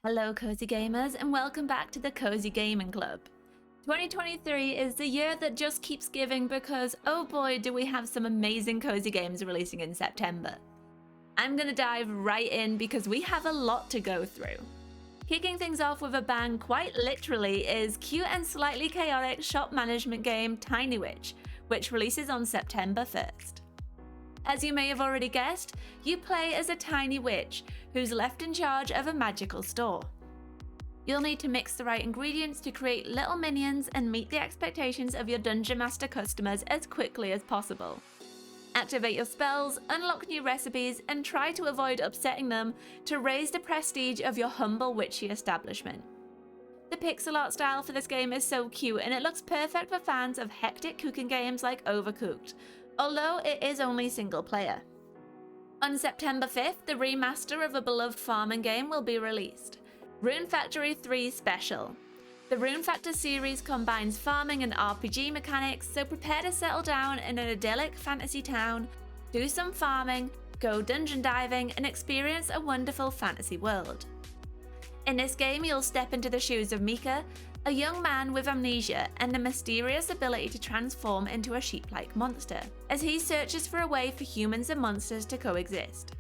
Hello cozy gamers and welcome back to the Cozy Gaming Club. 2023 is the year that just keeps giving because oh boy do we have some amazing cozy games releasing in September. I'm gonna dive right in because we have a lot to go through. Kicking things off with a bang quite literally is cute and slightly chaotic shop management game Tiny Witch, which releases on September 1st. As you may have already guessed, you play as a tiny witch who's left in charge of a magical store. You'll need to mix the right ingredients to create little minions and meet the expectations of your Dungeon Master customers as quickly as possible. Activate your spells, unlock new recipes, and try to avoid upsetting them to raise the prestige of your humble witchy establishment. The pixel art style for this game is so cute and it looks perfect for fans of hectic cooking games like Overcooked, although it is only single player. On September 5th, the remaster of a beloved farming game will be released, Rune Factory 3 Special. The Rune Factor series combines farming and RPG mechanics, so prepare to settle down in an idyllic fantasy town, do some farming, go dungeon diving, and experience a wonderful fantasy world. In this game, you'll step into the shoes of Mika, a young man with amnesia and the mysterious ability to transform into a sheep-like monster, as he searches for a way for humans and monsters to coexist.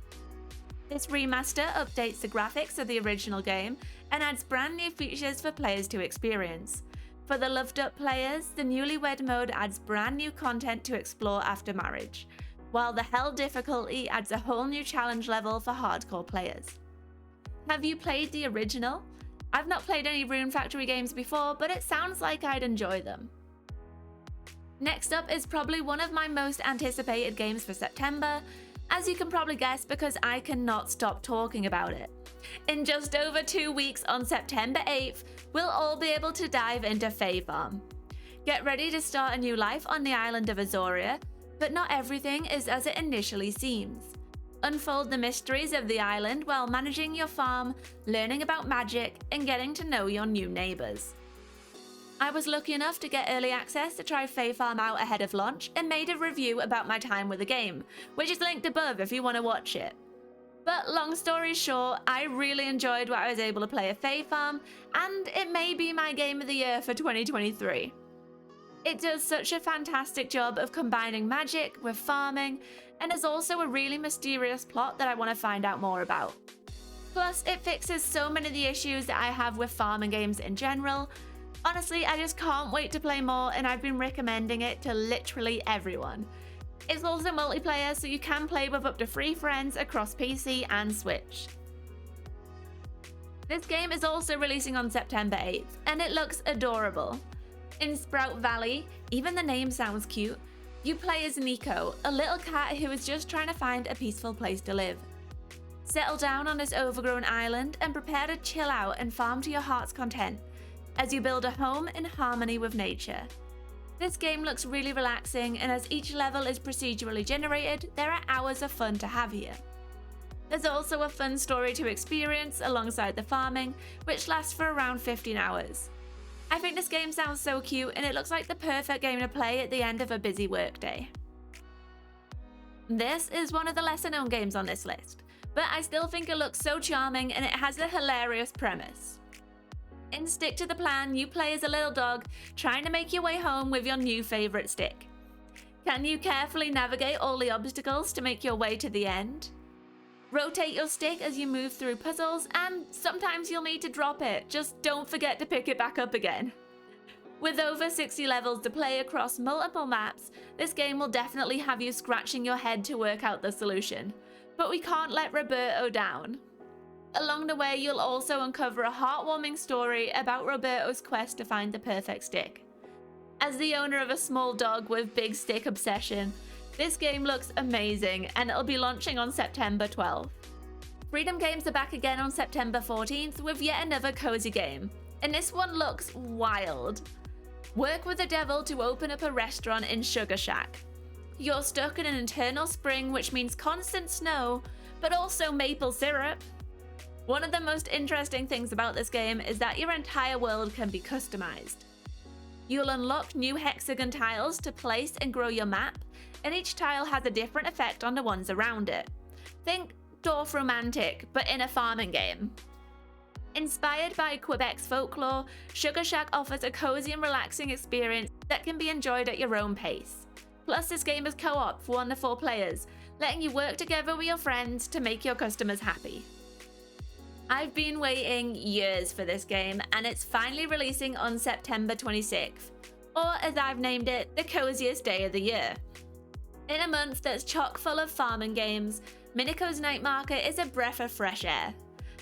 This remaster updates the graphics of the original game and adds brand new features for players to experience. For the loved-up players, the Newlywed mode adds brand new content to explore after marriage, while the Hell difficulty adds a whole new challenge level for hardcore players. Have you played the original? I've not played any Rune Factory games before, but it sounds like I'd enjoy them. Next up is probably one of my most anticipated games for September, as you can probably guess because I cannot stop talking about it. In just over 2 weeks on September 8th, we'll all be able to dive into Fae Farm. Get ready to start a new life on the island of Azoria, but not everything is as it initially seems. Unfold the mysteries of the island while managing your farm, learning about magic, and getting to know your new neighbours. I was lucky enough to get early access to try Fae Farm out ahead of launch and made a review about my time with the game, which is linked above if you want to watch it. But long story short, I really enjoyed what I was able to play at Fae Farm, and it may be my game of the year for 2023. It does such a fantastic job of combining magic with farming, and is also a really mysterious plot that I want to find out more about. Plus, it fixes so many of the issues that I have with farming games in general. Honestly, I just can't wait to play more, and I've been recommending it to literally everyone. It's also multiplayer, so you can play with up to 3 friends across PC and Switch. This game is also releasing on September 8th, and it looks adorable. In Sprout Valley, even the name sounds cute, you play as Nico, a little cat who is just trying to find a peaceful place to live. Settle down on this overgrown island and prepare to chill out and farm to your heart's content as you build a home in harmony with nature. This game looks really relaxing, and as each level is procedurally generated, there are hours of fun to have here. There's also a fun story to experience alongside the farming, which lasts for around 15 hours. I think this game sounds so cute, and it looks like the perfect game to play at the end of a busy workday. This is one of the lesser known games on this list, but I still think it looks so charming and it has a hilarious premise. In Stick to the Plan, you play as a little dog trying to make your way home with your new favourite stick. Can you carefully navigate all the obstacles to make your way to the end? Rotate your stick as you move through puzzles, and sometimes you'll need to drop it, just don't forget to pick it back up again. With over 60 levels to play across multiple maps, this game will definitely have you scratching your head to work out the solution, but we can't let Roberto down. Along the way, you'll also uncover a heartwarming story about Roberto's quest to find the perfect stick. As the owner of a small dog with big stick obsession, this game looks amazing, and it'll be launching on September 12th. Freedom Games are back again on September 14th with yet another cozy game, and this one looks wild. Work with the devil to open up a restaurant in Sugar Shack. You're stuck in an eternal spring, which means constant snow, but also maple syrup. One of the most interesting things about this game is that your entire world can be customized. You'll unlock new hexagon tiles to place and grow your map, and each tile has a different effect on the ones around it. Think Dwarf Romantic, but in a farming game. Inspired by Quebec's folklore, Sugar Shack offers a cozy and relaxing experience that can be enjoyed at your own pace. Plus, this game is co-op for 1 to 4 players, letting you work together with your friends to make your customers happy. I've been waiting years for this game, and it's finally releasing on September 26th, or as I've named it, the coziest day of the year. In a month that's chock full of farming games, Minico's Night Market is a breath of fresh air.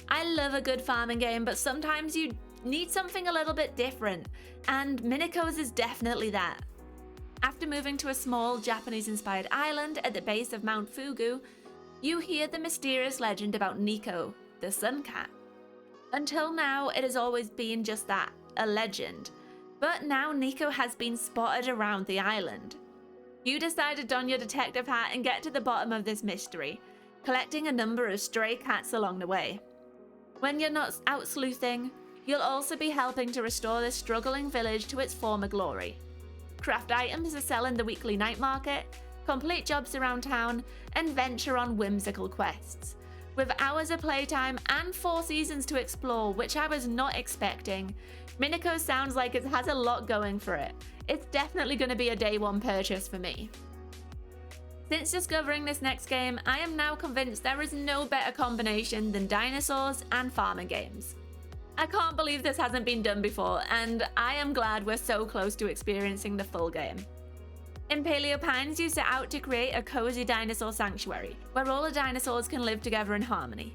I love a good farming game, but sometimes you need something a little bit different, and Minico's is definitely that. After moving to a small Japanese-inspired island at the base of Mount Fugu, you hear the mysterious legend about Nico, the sun cat. Until now, it has always been just that, a legend. But now Nico has been spotted around the island. You decide to don your detective hat and get to the bottom of this mystery, collecting a number of stray cats along the way. When you're not out sleuthing, you'll also be helping to restore this struggling village to its former glory. Craft items to sell in the weekly night market, complete jobs around town, and venture on whimsical quests. With hours of playtime and 4 seasons to explore, which I was not expecting, Minico sounds like it has a lot going for it. It's definitely going to be a day 1 purchase for me. Since discovering this next game, I am now convinced there is no better combination than dinosaurs and farming games. I can't believe this hasn't been done before, and I am glad we're so close to experiencing the full game. In Paleo Pines, you set out to create a cozy dinosaur sanctuary, where all the dinosaurs can live together in harmony.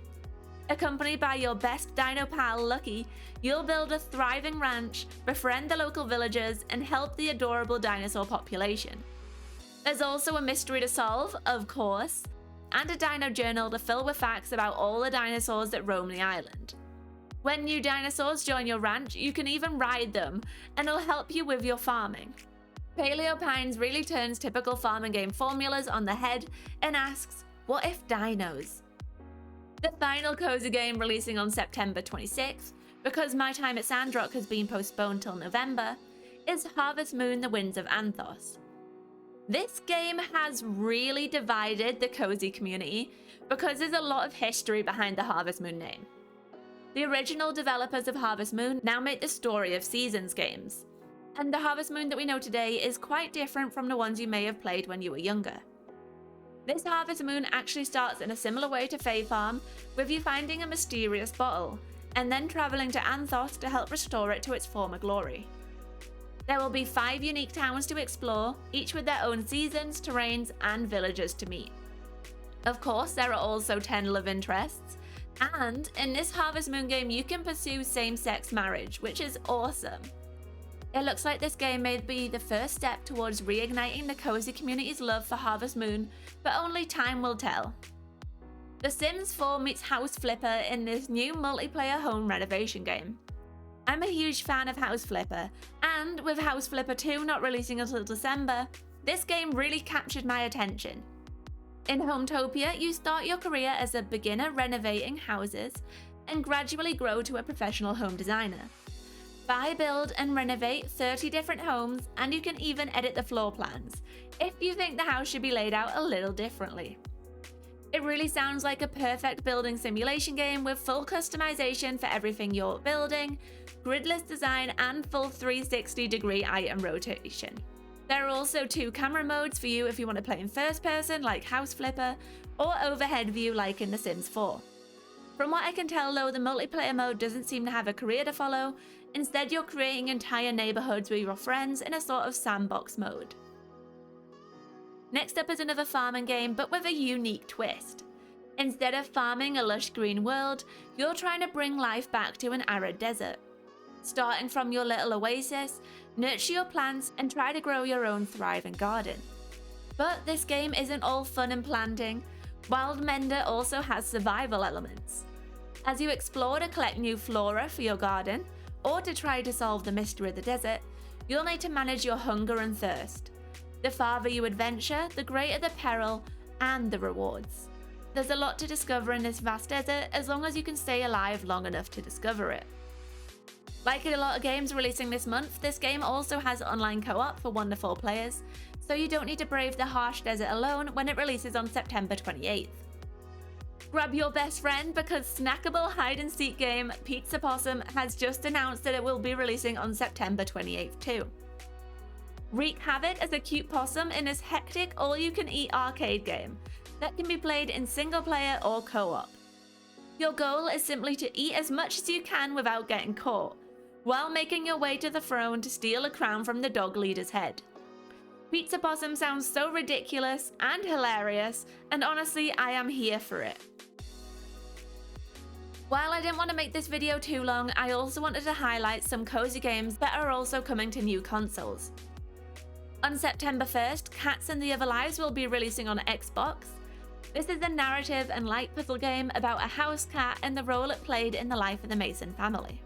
Accompanied by your best dino pal, Lucky, you'll build a thriving ranch, befriend the local villagers, and help the adorable dinosaur population. There's also a mystery to solve, of course, and a dino journal to fill with facts about all the dinosaurs that roam the island. When new dinosaurs join your ranch, you can even ride them, and it'll help you with your farming. Paleo Pines really turns typical farming game formulas on the head and asks, what if dinos? The final cozy game releasing on September 26th, because my time at Sandrock has been postponed till November, is Harvest Moon: The Winds of Anthos. This game has really divided the cozy community because there's a lot of history behind the Harvest Moon name. The original developers of Harvest Moon now make the Story of Seasons games, and the Harvest Moon that we know today is quite different from the ones you may have played when you were younger. This Harvest Moon actually starts in a similar way to Fae Farm, with you finding a mysterious bottle, and then travelling to Anthos to help restore it to its former glory. There will be 5 unique towns to explore, each with their own seasons, terrains, and villagers to meet. Of course, there are also 10 love interests, and in this Harvest Moon game you can pursue same-sex marriage, which is awesome. It looks like this game may be the first step towards reigniting the cozy community's love for Harvest Moon, but only time will tell. The Sims 4 meets House Flipper in this new multiplayer home renovation game. I'm a huge fan of House Flipper, and with House Flipper 2 not releasing until December, this game really captured my attention. In Hometopia, you start your career as a beginner renovating houses and gradually grow to a professional home designer. Buy, build, and renovate 30 different homes, and you can even edit the floor plans if you think the house should be laid out a little differently. It really sounds like a perfect building simulation game with full customization for everything you're building, gridless design, and full 360-degree item rotation. There are also 2 camera modes for you if you want to play in first person like House Flipper, or overhead view like in The Sims 4. From what I can tell though, the multiplayer mode doesn't seem to have a career to follow. Instead, you're creating entire neighborhoods with your friends in a sort of sandbox mode. Next up is another farming game, but with a unique twist. Instead of farming a lush green world, you're trying to bring life back to an arid desert. Starting from your little oasis, nurture your plants and try to grow your own thriving garden. But this game isn't all fun and planting. Wild Mender also has survival elements. As you explore to collect new flora for your garden, or to try to solve the mystery of the desert, you'll need to manage your hunger and thirst. The farther you adventure, the greater the peril and the rewards. There's a lot to discover in this vast desert as long as you can stay alive long enough to discover it. Like a lot of games releasing this month, this game also has online co-op for 1 to 4 players, so you don't need to brave the harsh desert alone when it releases on September 28th. Grab your best friend because snackable hide-and-seek game Pizza Possum has just announced that it will be releasing on September 28th too. Wreak havoc as a cute possum in this hectic all-you-can-eat arcade game that can be played in single-player or co-op. Your goal is simply to eat as much as you can without getting caught, while making your way to the throne to steal a crown from the dog leader's head. Pizza Possum sounds so ridiculous and hilarious, and honestly, I am here for it. While I didn't want to make this video too long, I also wanted to highlight some cozy games that are also coming to new consoles. On September 1st, Cats and the Other Lives will be releasing on Xbox. This is a narrative and light puzzle game about a house cat and the role it played in the life of the Mason family.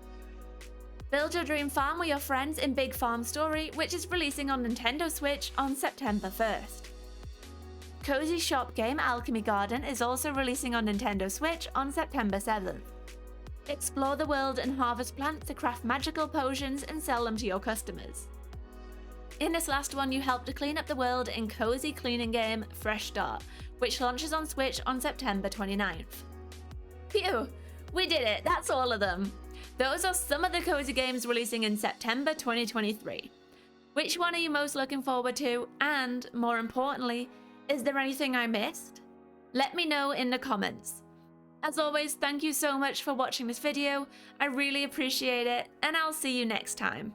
Build Your Dream Farm with your friends in Big Farm Story, which is releasing on Nintendo Switch on September 1st. Cozy shop game Alchemy Garden is also releasing on Nintendo Switch on September 7th. Explore the world and harvest plants to craft magical potions and sell them to your customers. In this last one, you help to clean up the world in cozy cleaning game Fresh Start, which launches on Switch on September 29th. Phew! We did it! That's all of them! Those are some of the cozy games releasing in September 2023. Which one are you most looking forward to? And, more importantly, is there anything I missed? Let me know in the comments. As always, thank you so much for watching this video. I really appreciate it, and I'll see you next time.